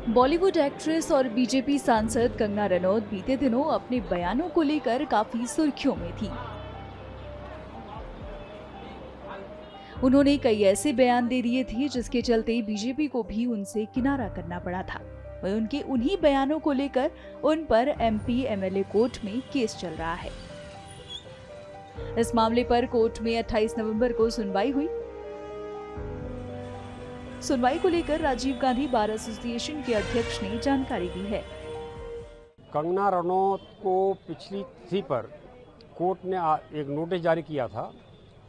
Bollywood actress और BJP सांसद कंगना रनौत बीते दिनों अपने बयानों को लेकर काफी सुर्खियों में थी। उन्होंने कई ऐसे बयान दे दिए थे जिसके चलते बीजेपी को भी उनसे किनारा करना पड़ा था। वहीं उनके उन्हीं बयानों को लेकर उन पर एमपी एमएलए कोर्ट में केस चल रहा है। इस मामले पर कोर्ट में 28 नवंबर को सुनवाई हुई। सुनवाई को लेकर राजीव गांधी बार एसोसिएशन के अध्यक्ष ने जानकारी दी है। कंगना रनौत को पिछली तिथि पर कोर्ट ने एक नोटिस जारी किया था।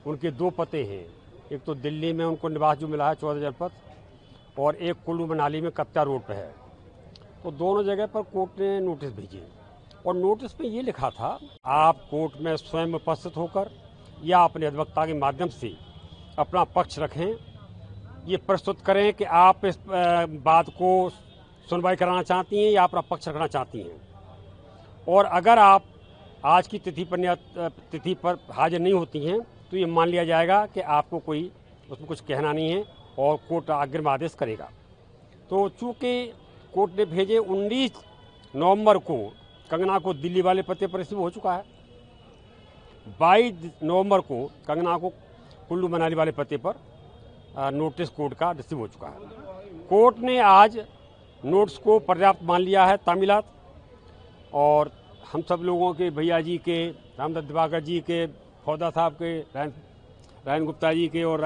उनके दो पते हैं, एक तो दिल्ली में उनको निवास जो मिला है 14 जनपद, और एक कुल्लू मनाली में कत्ता रोड पे है। तो दोनों जगह पर कोर्ट ने नोटिस भेजे और नोटिस में ये लिखा था, आप कोर्ट में स्वयं उपस्थित होकर या अपने अधिवक्ता के माध्यम से अपना पक्ष रखें, ये प्रस्तुत करें कि आप इस बात को सुनवाई कराना चाहती हैं या अपना पक्ष रखना चाहती हैं। और अगर आप आज की तिथि पर हाजिर नहीं होती हैं तो ये मान लिया जाएगा कि आपको कोई उसमें कुछ कहना नहीं है और कोर्ट अग्रिम आदेश करेगा। तो चूँकि कोर्ट ने भेजे 19 नवंबर को कंगना को दिल्ली वाले पते पर रिसीव हो चुका है। 22 नवंबर को कंगना को कुल्लू मनाली वाले पते पर नोटिस कोर्ट का रिसीव हो चुका है। कोर्ट ने आज नोटिस को पर्याप्त मान लिया है तामीलात, और हम सब लोगों के, भैया जी के, रामदत्त दिवाकर जी के, फौदा साहब के, रायन गुप्ता जी के और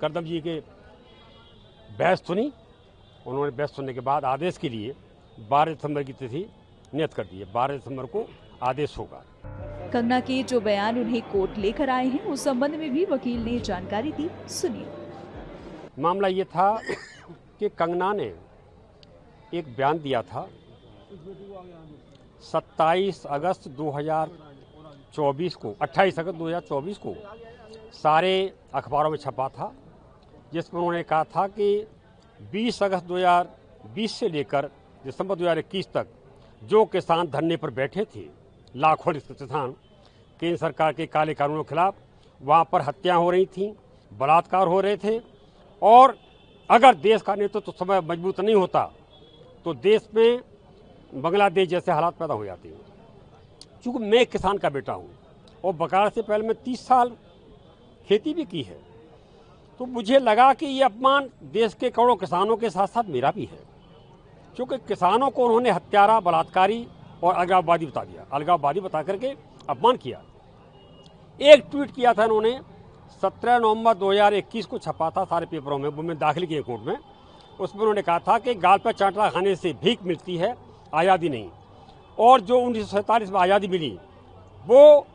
करदम जी के बहस सुनी। उन्होंने बहस सुनने के बाद आदेश के लिए 12 दिसंबर की तिथि नियत कर दी है। 12 दिसंबर को आदेश होगा। कंगना के जो बयान उन्हें कोर्ट लेकर आए हैं उस संबंध में भी वकील ने जानकारी दी, सुनिए। मामला ये था कि कंगना ने एक बयान दिया था 27 अगस्त 2024 को, 28 अगस्त 2024 को सारे अखबारों में छपा था, जिसमें उन्होंने कहा था कि 20 अगस्त 2020 से लेकर दिसंबर 2021 तक जो किसान धरने पर बैठे थे, लाखों किसान, केंद्र सरकार के काले कानूनों के खिलाफ, वहाँ पर हत्या हो रही थी, बलात्कार हो रहे थे, और अगर देश का नेतृत्व तो समय मजबूत नहीं होता तो देश में बांग्लादेश जैसे हालात पैदा हो जाते हैं। चूँकि मैं एक किसान का बेटा हूँ और बकाया से पहले मैं 30 साल खेती भी की है, तो मुझे लगा कि ये अपमान देश के करोड़ों किसानों के साथ साथ मेरा भी है, क्योंकि किसानों को उन्होंने हत्यारा, बलात्कारी और अलगाववादी बता दिया, अलगाववादी बता करके अपमान किया। एक ट्वीट किया था इन्होंने, 17 नवंबर 2021 को छपा था सारे पेपरों में, वो मैं दाखिल किए कोर्ट में। उसमें उन्होंने कहा था कि गाल पर चांटा खाने से भीख मिलती है, आज़ादी नहीं। और जो 1947 में आज़ादी मिली वो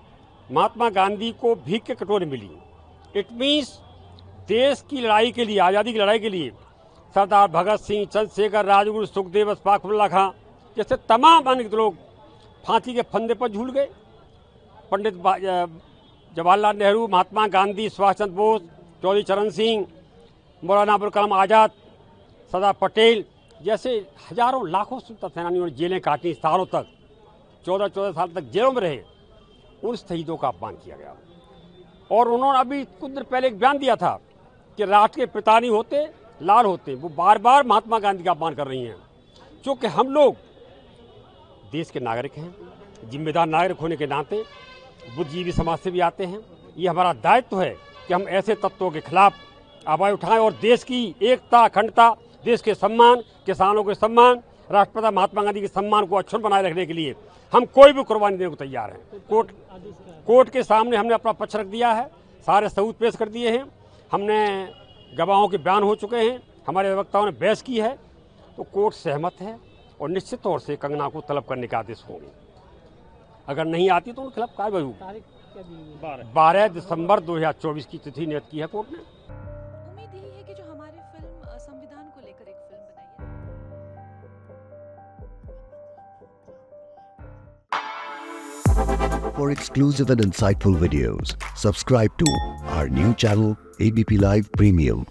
महात्मा गांधी को भीख के कटोरे मिली। इट मीन्स देश की लड़ाई के लिए, आज़ादी की लड़ाई के लिए सरदार भगत सिंह, चंद्रशेखर, राजगुरु, सुखदेव, अशफाकुल्लाह खां जैसे तमाम अन्य लोग फांसी के फंदे पर झूल गए। पंडित जवाहरलाल नेहरू, महात्मा गांधी, सुभाष चंद्र बोस, चौधरी चरण सिंह, मौलाना अबुल कलाम आज़ाद, सरदार पटेल जैसे हजारों लाखों स्वतंत्रता सेनानियों ने जेलें काटी, सालों तक 14 साल तक जेलों में रहे। उन शहीदों का अपमान किया गया। और उन्होंने अभी कुछ दिन पहले एक बयान दिया था कि राष्ट्र के पिता नहीं होते, लाल होते। वो बार बार महात्मा गांधी का अपमान कर रही हैं। क्योंकि हम लोग देश के नागरिक हैं, जिम्मेदार नागरिक होने के नाते बुद्धिजीवी समाज से भी आते हैं। ये हमारा दायित्व है कि हम ऐसे तत्वों के खिलाफ आवाज़ उठाएं और देश की एकता, अखंडता, देश के सम्मान, किसानों के सम्मान, राष्ट्रपिता महात्मा गांधी के सम्मान को अक्षुण्ण बनाए रखने के लिए हम कोई भी कुर्बानी देने को तैयार हैं। कोर्ट के सामने हमने अपना पक्ष रख दिया है, सारे सबूत पेश कर दिए हैं, हमने गवाहों के बयान हो चुके हैं, हमारे अधिवक्ताओं ने बहस की है, तो कोर्ट सहमत है और निश्चित तौर से कंगना को तलब करने का आदेश होंगे। अगर नहीं आती तो उनके खिलाफ कार्रवाई होगी। 12 दिसंबर 2024 की तिथि नियत की है कोर्ट ने। उम्मीद यही है कि जो हमारी फिल्म संविधान को लेकर एक फिल्म बनाई है। For exclusive and insightful videos, subscribe to our new channel ABP Live Premium.